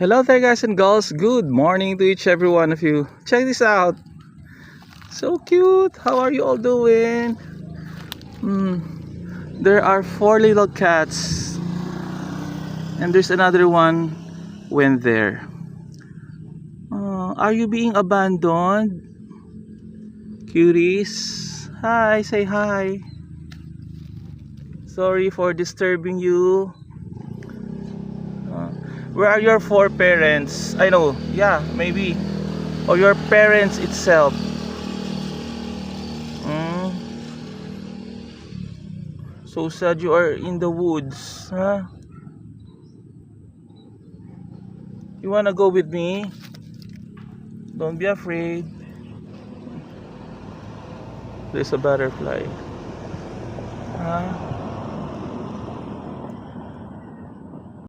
Hello there guys and girls, good morning to each every one of you. Check this out. So cute. How are you all doing? There are 4 little cats and there's another one went there. Are you being abandoned? Cuties. Hi, say hi. Sorry for disturbing you. Where are your 4 parents? I know, yeah, maybe. Or your parents itself. So sad you are in the woods, huh? You wanna go with me? Don't be afraid. There's a butterfly. Huh?